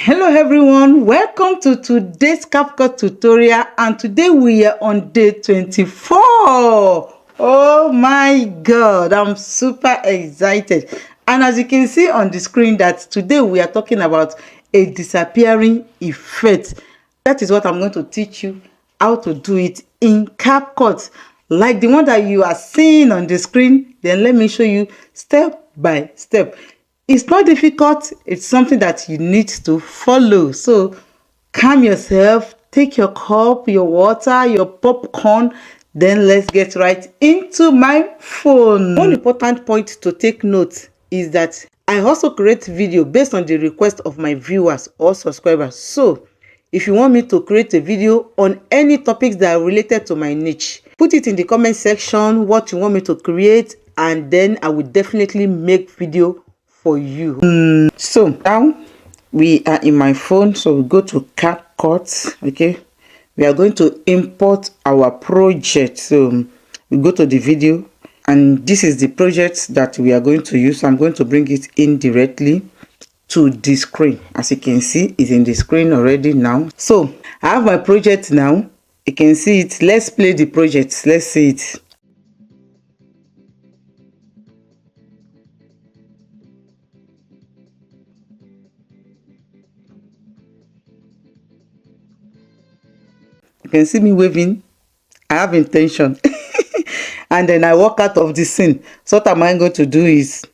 Hello everyone, welcome to today's CapCut tutorial, and today we are on day 24. Oh my god, I'm super excited. And as you can see on the screen, that today we are talking about a disappearing effect. That is what I'm going to teach you how to do it in CapCut, like the one that you are seeing on the screen. Then let me show you step by step. It's not difficult. It's something that you need to follow. So calm yourself, take your cup, your water, your popcorn, then let's get right into my phone. One important point to take note is that I also create video based on the request of my viewers or subscribers. So if you want me to create a video on any topics that are related to my niche, put it in the comment section what you want me to create, and then I will definitely make video for you. So now we are in my phone, so we go to CapCut. Okay, we are going to import our project. So we go to the video, and this is the project that we are going to use. I'm going to bring it in directly to the screen. As you can see, it's in the screen already now. So I have my project now. You can see it. Let's play the project. Let's see it. You can see me waving. I have intention. And then I walk out of the scene. So what am I going to do is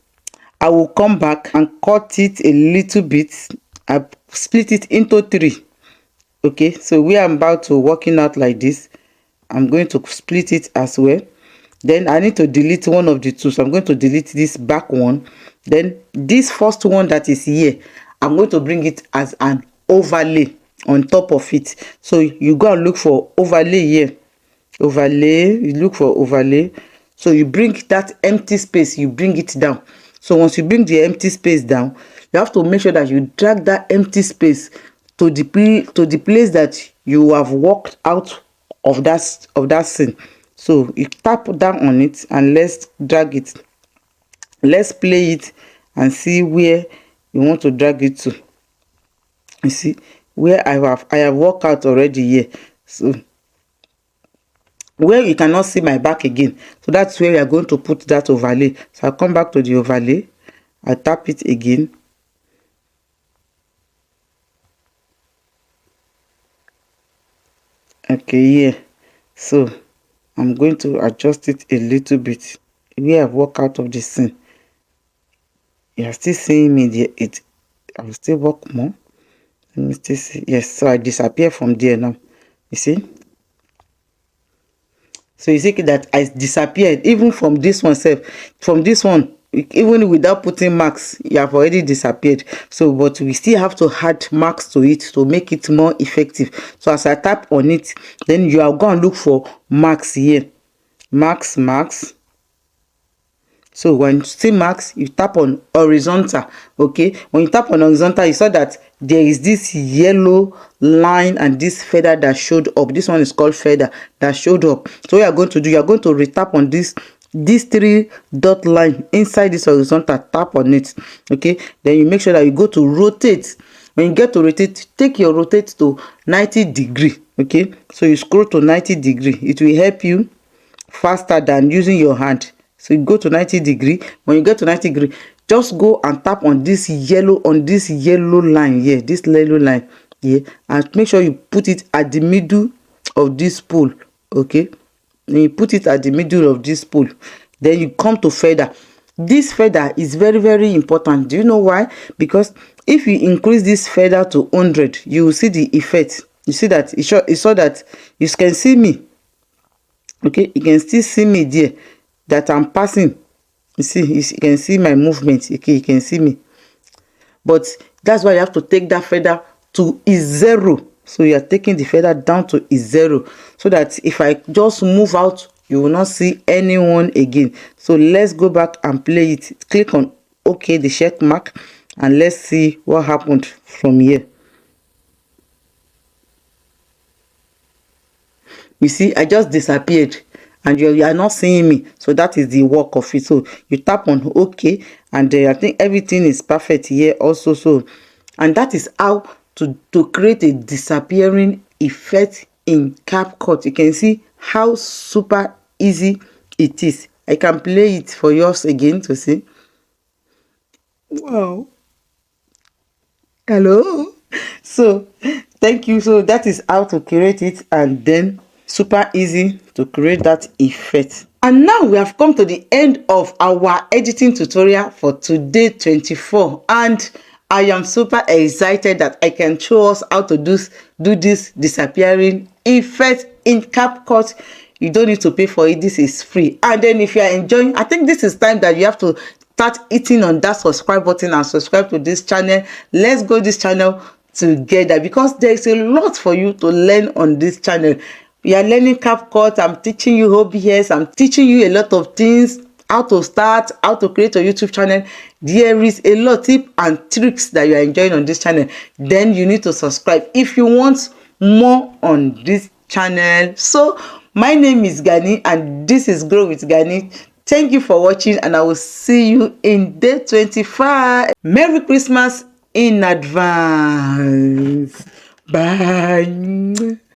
I will come back and cut it a little bit. I split it into 3. Okay, so we are about to working out like this. I'm going to split it as well. Then I need to delete one of the two. So I'm going to delete this back one. Then this first one that is here, I'm going to bring it as an overlay on top of it. So you go and look for overlay here. Overlay, you look for overlay. So you bring that empty space, you bring it down. So once you bring the empty space down, you have to make sure that you drag that empty space to the place that you have walked out of that scene. So you tap down on it and let's drag it. Let's play it and see where you want to drag it to. You see where I have walked out already here. So where you cannot see my back again, so that's where we are going to put that overlay. So I'll come back to the overlay, I tap it again, okay, yeah. So I'm going to adjust it a little bit where I've walked out of the scene. You are still seeing me there. I will still walk more. Let me still see. Yes, so I disappear from there now. You see. So you see that I disappeared even from this one self. From this one, even without putting marks, you have already disappeared. So but we still have to add marks to it to make it more effective. So as I tap on it, then you are going to look for marks here. Marks. So when you see marks, you tap on horizontal. Okay, when you tap on horizontal, you saw that there is this yellow line and this feather that showed up. This one is called feather that showed up. So what you are going to do, you are going to retap on this 3 dot line inside this horizontal. Tap on it. Okay, then you make sure that you go to rotate. When you get to rotate, take your rotate to 90 degree. Okay, so you scroll to 90 degree. It will help you faster than using your hand. So you go to 90 degree. When you get to 90 degree, just go and tap on this yellow line here, this yellow line here, and make sure you put it at the middle of this spool. Okay, then you put it at the middle of this spool. Then you come to feather. This feather is very, very important. Do you know why? Because if you increase this feather to 100, you will see the effect. You see that it saw that you can see me. Okay, you can still see me there, that I'm passing. You see, you can see my movement. Okay, you can see me. But that's why you have to take that feather to 0. So you are taking the feather down to 0, so that if I just move out, you will not see anyone again. So let's go back and play it. Click on OK, the check mark, and let's see what happened from here. You see, I just disappeared and you are not seeing me. So that is the work of it. So you tap on OK, and I think everything is perfect here also. So, and that is how to create a disappearing effect in CapCut. You can see how super easy it is. I can play it for yours again to see. Wow. Hello. So thank you. So that is how to create it, and then super easy to create that effect. And now we have come to the end of our editing tutorial for today 24, and I am super excited that I can show us how to do this disappearing effect in CapCut. You don't need to pay for it. This is free. And then if you are enjoying, I think this is time that you have to start hitting on that subscribe button and subscribe to this channel. Let's go this channel together, because there is a lot for you to learn on this channel. We are learning CapCut. I'm teaching you OBS. I'm teaching you a lot of things, how to start, how to create a YouTube channel. There is a lot of tips and tricks that you are enjoying on this channel. Then you need to subscribe if you want more on this channel. So my name is Ganny, and this is Grow With Ganny. Thank you for watching, and I will see you in day 25. Merry Christmas in advance. Bye.